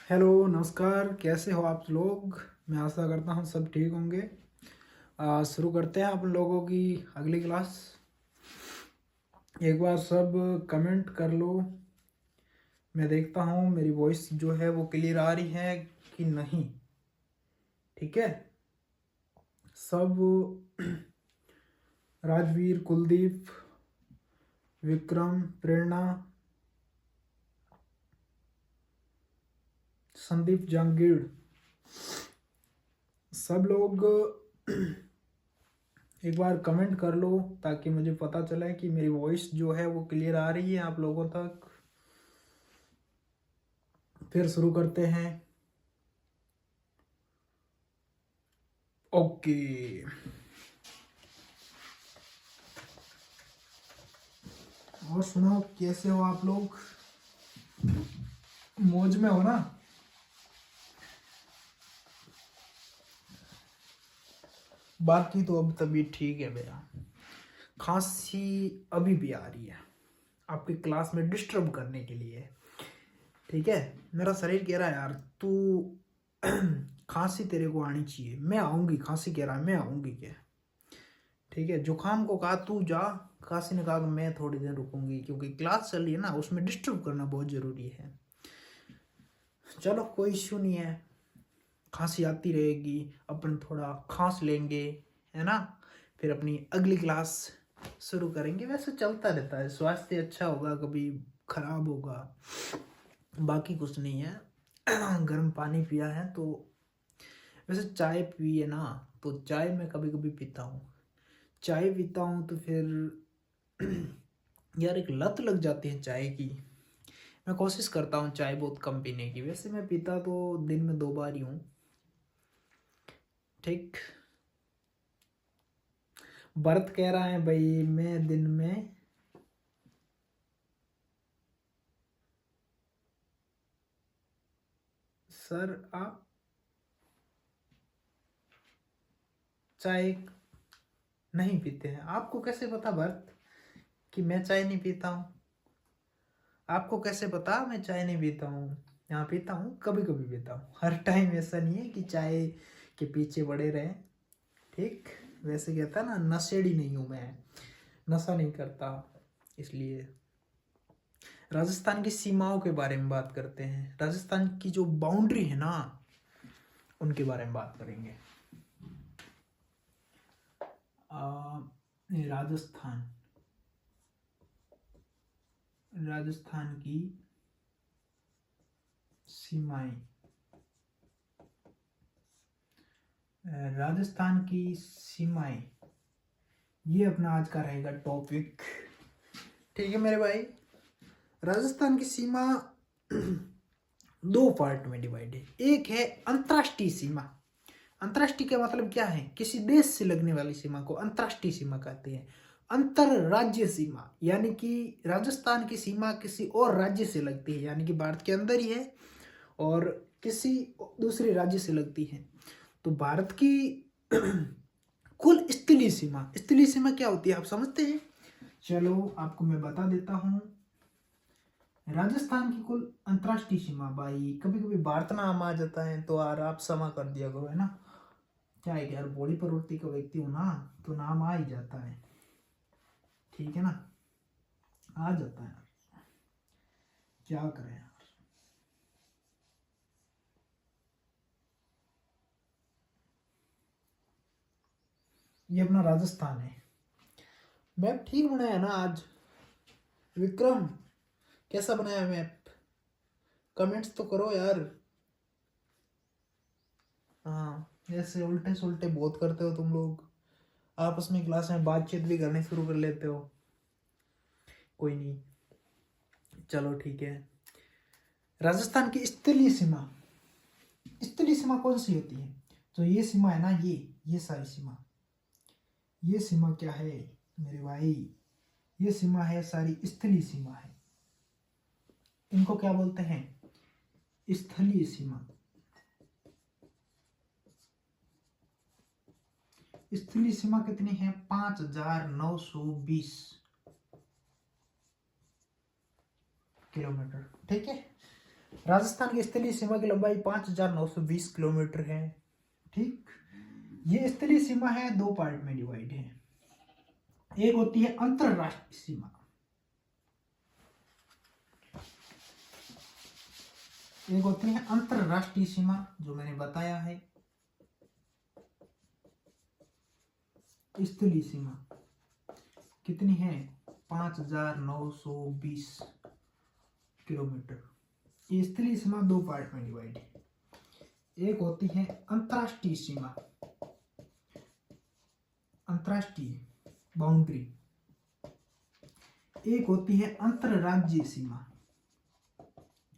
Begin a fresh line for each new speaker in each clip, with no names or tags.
Hello नमस्कार, कैसे हो आप लोग। मैं आशा करता हूँ सब ठीक होंगे। शुरू करते हैं आप लोगों की अगली क्लास। एक बार सब कमेंट कर लो। मैं देखता हूँ मेरी वॉइस जो है वो क्लियर आ रही है कि नहीं। ठीक है सब। राजवीर, कुलदीप, विक्रम, प्रेरणा, संदीप, जहांगीर, सब लोग एक बार कमेंट कर लो ताकि मुझे पता चले कि मेरी वॉइस जो है वो क्लियर आ रही है आप लोगों तक। फिर शुरू करते हैं। ओके। और सुनाओ, कैसे हो आप लोग। मौज में हो ना। बाकी तो अब तबीयत ठीक है भैया। खांसी अभी भी आ रही है आपकी क्लास में डिस्टर्ब करने के लिए। ठीक है, मेरा शरीर कह रहा है यार तू खांसी तेरे को आनी चाहिए। मैं आऊंगी, खांसी कह रहा है मैं आऊंगी क्या। ठीक है, जुकाम को कहा तू जा, खांसी ने कहा कि मैं थोड़ी देर रुकूंगी क्योंकि क्लास चल रही है ना, उसमें डिस्टर्ब करना बहुत जरूरी है। चलो कोई इश्यू नहीं है, खांसी आती रहेगी, अपन थोड़ा खांस लेंगे, है ना। फिर अपनी अगली क्लास शुरू करेंगे। वैसे चलता रहता है, स्वास्थ्य अच्छा होगा कभी खराब होगा, बाकी कुछ नहीं है। गर्म पानी पिया है तो। वैसे चाय पिए ना, तो चाय मैं कभी कभी पीता हूँ। चाय पीता हूँ तो फिर यार एक लत लग जाती है चाय की। मैं कोशिश करता हूँ चाय बहुत कम पीने की। वैसे मैं पीता तो दिन में 2 बार ही हूँ। ठीक। भरत कह रहा है भाई मैं दिन में सर आप चाय नहीं पीते हैं। आपको कैसे पता भरत कि मैं चाय नहीं पीता हूँ। आपको कैसे पता मैं चाय नहीं पीता हूँ। यहाँ पीता हूँ, कभी कभी पीता हूँ, हर टाइम ऐसा नहीं है कि चाय के पीछे पड़े रहें। ठीक। वैसे कहता है ना, नशेड़ी नहीं हूँ मैं, नशा नहीं करता। इसलिए राजस्थान की सीमाओं के बारे में बात करते हैं। राजस्थान की जो बाउंड्री है ना, उनके बारे में बात करेंगे। राजस्थान राजस्थान की सीमाएं। राजस्थान की सीमाएं, ये अपना आज का रहेगा टॉपिक। ठीक है मेरे भाई। राजस्थान की सीमा दो पार्ट में डिवाइड है। एक है अंतर्राष्ट्रीय सीमा। अंतर्राष्ट्रीय का मतलब क्या है, किसी देश से लगने वाली सीमा को अंतर्राष्ट्रीय सीमा कहते हैं। अंतर राज्य सीमा यानी कि राजस्थान की सीमा किसी और राज्य से लगती है, यानी कि भारत के अंदर ही है और किसी दूसरे राज्य से लगती है। तो भारत की कुल स्थलीय सीमा, स्थलीय सीमा क्या होती है आप समझते हैं। चलो आपको मैं बता देता हूँ। राजस्थान की कुल अंतर्राष्ट्रीय सीमा, भाई कभी कभी भारत नाम आ जाता है तो यार आप क्षमा कर दिया करो, है ना। क्या है कि यार बॉडी प्रवृत्ति का व्यक्ति हो ना, तो नाम आ ही जाता है। ठीक है ना, आ जाता है यार, क्या करें यार। ये अपना राजस्थान है। मैप ठीक बनाया है ना आज विक्रम। कैसा बनाया मैप, कमेंट्स तो करो यार। हाँ, ऐसे उल्टे सुल्टे बहुत करते हो तुम लोग, आपस में क्लास में बातचीत भी करनी शुरू कर लेते हो। कोई नहीं, चलो ठीक है। राजस्थान की स्थलीय सीमा, स्थलीय सीमा कौन सी होती है। तो ये सीमा है ना, ये सारी सीमा, ये सीमा क्या है मेरे भाई, ये सीमा है सारी स्थलीय सीमा है। इनको क्या बोलते हैं, स्थलीय सीमा। स्थलीय सीमा कितनी है, 5,920 किलोमीटर। ठीक है, राजस्थान की स्थलीय सीमा की लंबाई 5,920 किलोमीटर है। ठीक, ये स्थलीय सीमा है, दो पार्ट में डिवाइड है। एक होती है अंतरराष्ट्रीय सीमा, एक होती है अंतरराष्ट्रीय सीमा जो मैंने बताया है। स्थलीय सीमा कितनी है? 5,920 किलोमीटर। ये स्थलीय सीमा दो पार्ट में डिवाइड है। एक होती है अंतरराष्ट्रीय सीमा, अंतरराष्ट्रीय बाउंड्री। एक होती है अंतरराज्यीय सीमा।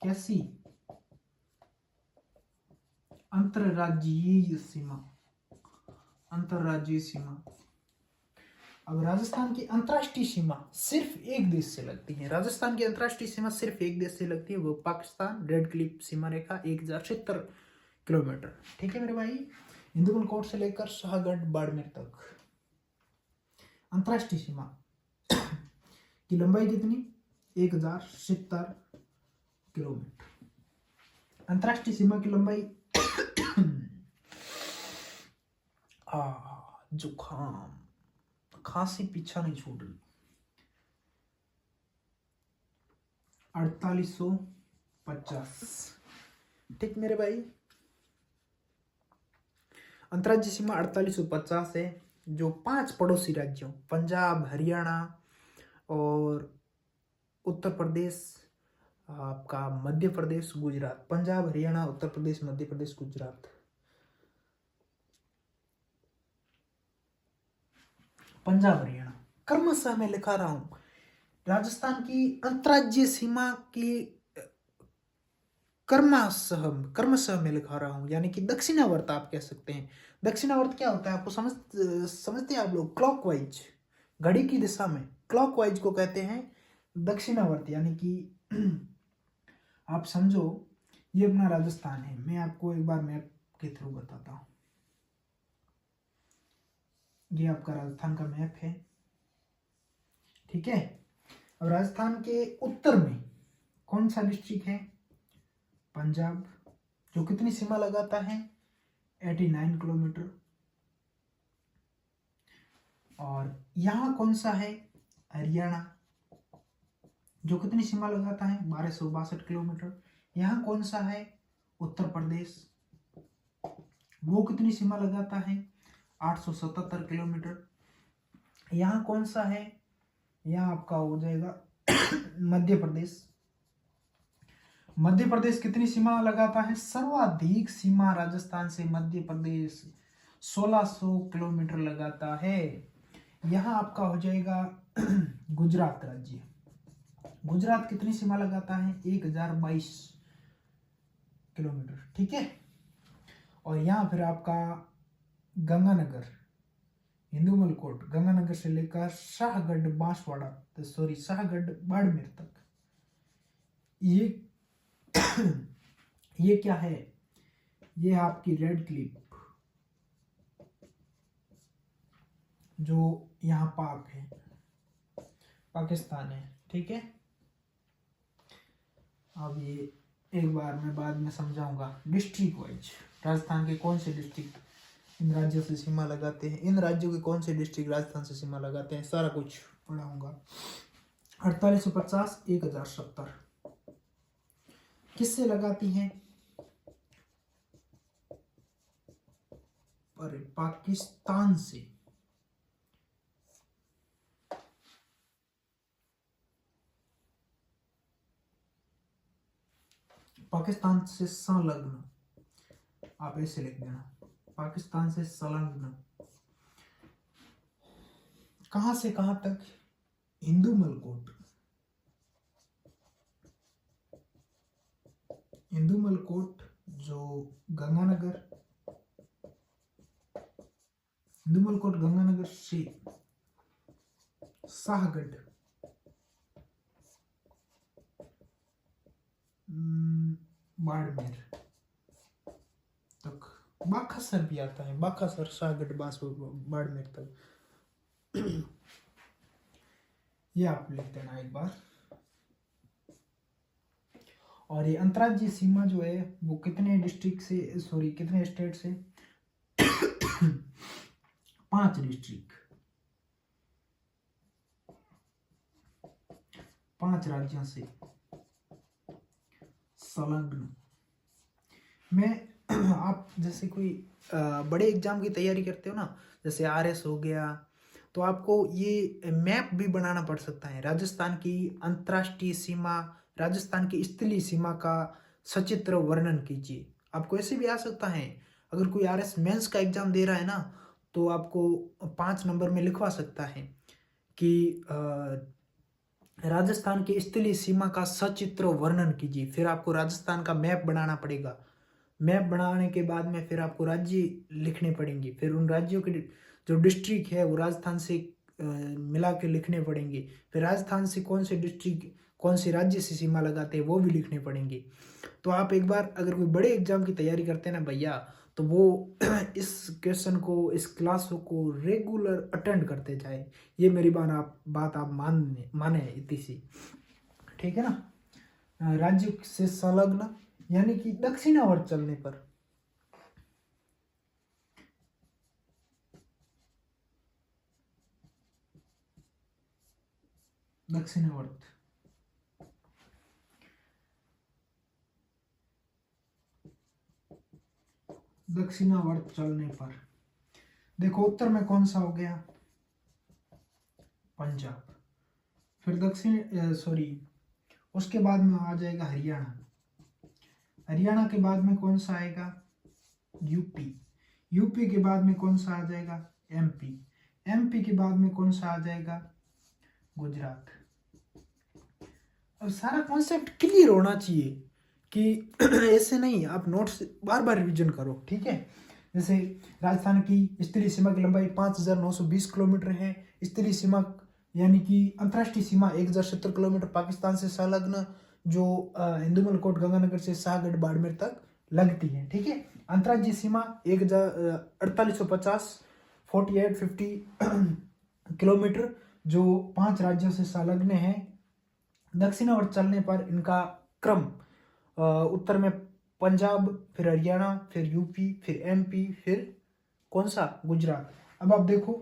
कैसी? अंतरराज्यीय सीमा, अंतरराज्यीय सीमा। अब राजस्थान की अंतरराष्ट्रीय सीमा सिर्फ एक देश से लगती है। राजस्थान की अंतरराष्ट्रीय सीमा सिर्फ एक देश से लगती है, वो पाकिस्तान। रेड क्लिप सीमा रेखा 1070 किलोमीटर। ठीक है मेरे भाई, इंदुमल कोट से लेकर शाहगढ़ बाड़मेर तक अंतरराष्ट्रीय सीमा की लंबाई कितनी? 1070 किलोमीटर। अंतरराष्ट्रीय सीमा की लंबाई जुकाम, खांसी पीछा नहीं छोड़ रही। 4850। ठीक मेरे भाई, अंतर्राज्यीय सीमा 4850 है, जो 5 पड़ोसी राज्यों पंजाब, हरियाणा और उत्तर प्रदेश, आपका मध्य प्रदेश, गुजरात। पंजाब, हरियाणा, उत्तर प्रदेश, मध्य प्रदेश, गुजरात। पंजाब, हरियाणा क्रमशः मैं लिखा रहा हूं। राजस्थान की अंतर्राज्यीय सीमा की क्रमशः मैं लिखा रहा हूं, यानी कि दक्षिणावर्त आप कह सकते हैं। दक्षिणावर्त क्या होता है आपको समझते हैं आप लोग? क्लॉकवाइज, घड़ी की दिशा में क्लॉकवाइज को कहते हैं दक्षिणावर्त। यानी कि आप समझो ये अपना राजस्थान है। मैं आपको एक बार मैप के थ्रू बताता हूं। ये आपका राजस्थान का मैप है, ठीक है। अब राजस्थान के उत्तर में कौन सा डिस्ट्रिक्ट है? पंजाब, जो कितनी सीमा लगाता है? 89 किलोमीटर। और यहां कौन सा है? हरियाणा, जो कितनी सीमा लगाता है? 1262 किलोमीटर। यहां कौन सा है? उत्तर प्रदेश, वो कितनी सीमा लगाता है? 877 किलोमीटर। यहां कौन सा है? यहां आपका हो जाएगा मध्य प्रदेश। मध्य प्रदेश कितनी सीमा लगाता है? सर्वाधिक सीमा राजस्थान से मध्य प्रदेश 1600 किलोमीटर लगाता है। यहां आपका हो जाएगा गुजरात राज्य। गुजरात कितनी सीमा लगाता है? 1022 किलोमीटर, ठीक है। और यहां फिर आपका गंगानगर, इंदुमल कोट, गंगानगर से लेकर शाहगढ़ बांसवाड़ा, शाहगढ़ बाड़मेर तक। ये क्या है? ये आपकी रेड क्लिप, जो यहाँ पाक है, पाकिस्तान है, ठीक है। अब ये एक बार मैं बाद में समझाऊंगा डिस्ट्रिक्ट वाइज। राजस्थान के कौन से डिस्ट्रिक्ट इन राज्यों से सीमा लगाते हैं, इन राज्यों के कौन से डिस्ट्रिक्ट राजस्थान से सीमा लगाते हैं, सारा कुछ पढ़ाऊंगा। 4850, 1070 किससे लगाती हैं? अरे पाकिस्तान से। पाकिस्तान से संलग्न, आप ऐसे लिख देना, पाकिस्तान से संलग्न। कहां से कहां तक? इंदुमल कोट, इंदुमल कोट जो गंगानगर, इंदुमल कोट गंगानगर से शाहगढ़, बाड़मेर तक। बाखासर भी आता है, बाखासर, शाहगढ़, बाड़मेर तक। ये आप लिख देना एक बार। और ये अंतर्राज्यीय सीमा जो है वो कितने डिस्ट्रिक्ट से, सॉरी कितने स्टेट से 5 डिस्ट्रिक्ट, 5 राज्यों से संलग्न। मैं आप जैसे कोई बड़े एग्जाम की तैयारी करते हो ना, जैसे आरएस हो गया, तो आपको ये मैप भी बनाना पड़ सकता है। राजस्थान की अंतर्राष्ट्रीय सीमा, राजस्थान की स्थलीय सीमा का सचित्र वर्णन कीजिए, आपको ऐसे भी आ सकता है। अगर कोई आरएस मेंस का एग्जाम दे रहा है ना, तो आपको 5 नंबर में लिखवा सकता है कि राजस्थान की स्थलीय सीमा का सचित्र वर्णन कीजिए। फिर आपको राजस्थान का मैप बनाना पड़ेगा। मैप बनाने के बाद में फिर आपको राज्य लिखने पड़ेंगे। फिर उन राज्यों के जो डिस्ट्रिक्ट है वो राजस्थान से मिला के लिखने पड़ेंगे। फिर राजस्थान से कौन से डिस्ट्रिक्ट, कौन से राज्य से सीमा लगाते हैं वो भी लिखने पड़ेंगे। तो आप एक बार अगर कोई बड़े एग्जाम की तैयारी करते हैं ना भैया, तो वो इस क्वेश्चन को, इस क्लास को रेगुलर अटेंड करते जाए। ये मेरी बात आप माने इतनी सी, ठीक है ना। राज्य से संलग्न यानी कि दक्षिणावर्त चलने पर, दक्षिणावर्त, दक्षिणावर्त चलने पर देखो उत्तर में कौन सा हो गया, पंजाब। फिर दक्षिण सॉरी उसके बाद में आ जाएगा हरियाणा। हरियाणा के बाद में कौन सा आएगा, यूपी। यूपी के बाद में कौन सा आ जाएगा, एमपी। एमपी के बाद में कौन सा आ जाएगा, गुजरात। अब सारा कॉन्सेप्ट क्लियर होना चाहिए कि ऐसे नहीं, आप नोट्स बार बार रिवीजन करो, ठीक है। जैसे राजस्थान की स्थलीय सीमा की लंबाई 5,920 किलोमीटर है। स्थलीय सीमा यानी कि अंतर्राष्ट्रीय सीमा 1,070 किलोमीटर पाकिस्तान से संलग्न, जो इंदुमल कोट गंगानगर से शाहगढ़ बाड़मेर तक लगती है, ठीक है। अंतर्राज्यीय सीमा 4850 4850 किलोमीटर, जो 5 राज्यों से संलग्न है। दक्षिणावर्त चलने पर इनका क्रम उत्तर में पंजाब, फिर हरियाणा, फिर यूपी, फिर एमपी, फिर कौन सा, गुजरात। अब आप देखो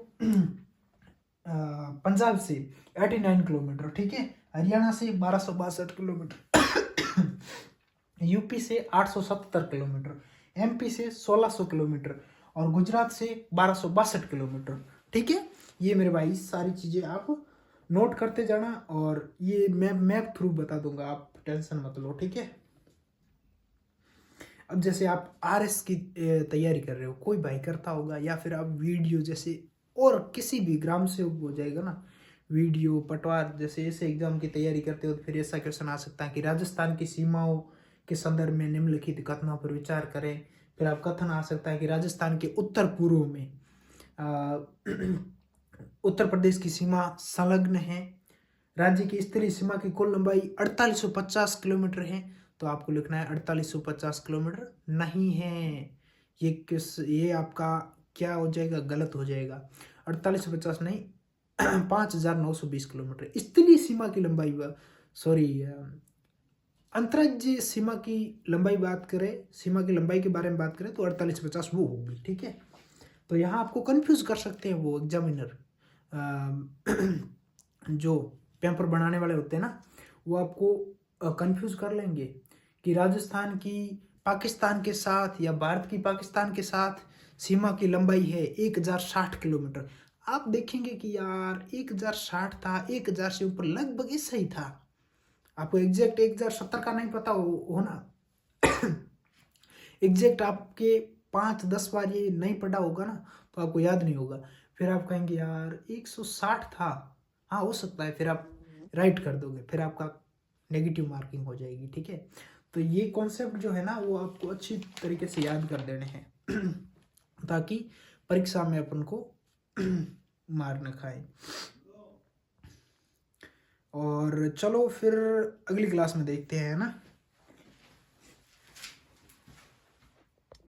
पंजाब से 89 किलोमीटर, ठीक है। हरियाणा से 1262 किलोमीटर, यूपी से 870 किलोमीटर, एमपी से 1600 किलोमीटर और गुजरात से 1262 किलोमीटर, ठीक है। ये मेरे भाई सारी चीज़ें आप नोट करते जाना और ये मैप थ्रू बता दूंगा, आप टेंशन मत लो, ठीक है। अब जैसे आप आरएस की तैयारी कर रहे हो, कोई भाई करता होगा, या फिर आप वीडियो जैसे और किसी भी ग्राम से हो जाएगा ना, वीडियो पटवार जैसे ऐसे एग्जाम की तैयारी करते हो, तो फिर ऐसा क्वेश्चन आ सकता है कि राजस्थान की सीमाओं के संदर्भ में निम्नलिखित कथनों पर विचार करें। फिर आप कथन आ सकता है कि राजस्थान के उत्तर पूर्व में उत्तर प्रदेश की सीमा संलग्न है। राज्य की स्थलीय सीमा की कुल लंबाई 4850 किलोमीटर है, तो आपको लिखना है 4850 किलोमीटर नहीं है। ये आपका क्या हो जाएगा, गलत हो जाएगा। 4850 नहीं 5920 किलोमीटर स्थलीय सीमा की लंबाई, सॉरी अंतर्राज्यीय सीमा की लंबाई बात करें, सीमा की लंबाई के बारे में बात करें तो 4850 वो होगी, ठीक है। तो यहाँ आपको कंफ्यूज कर सकते हैं वो एग्जामिनर, जो पेपर बनाने वाले होते हैं ना, वो आपको कंफ्यूज कर लेंगे कि राजस्थान की पाकिस्तान के साथ या भारत की पाकिस्तान के साथ सीमा की लंबाई है 1060 किलोमीटर। आप देखेंगे कि यार 1060 था, 1000 से ऊपर लगभग ऐसा ही था। आपको एग्जैक्ट 1070 का नहीं पता हो ना एग्जैक्ट आपके 5-10 बार ये नहीं पढ़ा होगा ना, तो आपको याद नहीं होगा। फिर आप कहेंगे यार 160 था, हाँ हो सकता है, फिर आप राइट कर दोगे, फिर आपका नेगेटिव मार्किंग हो जाएगी, ठीक है। तो ये कॉन्सेप्ट जो है ना वो आपको अच्छी तरीके से याद कर देने हैं ताकि परीक्षा में अपन को मार न खाए। और चलो फिर अगली क्लास में देखते हैं ना।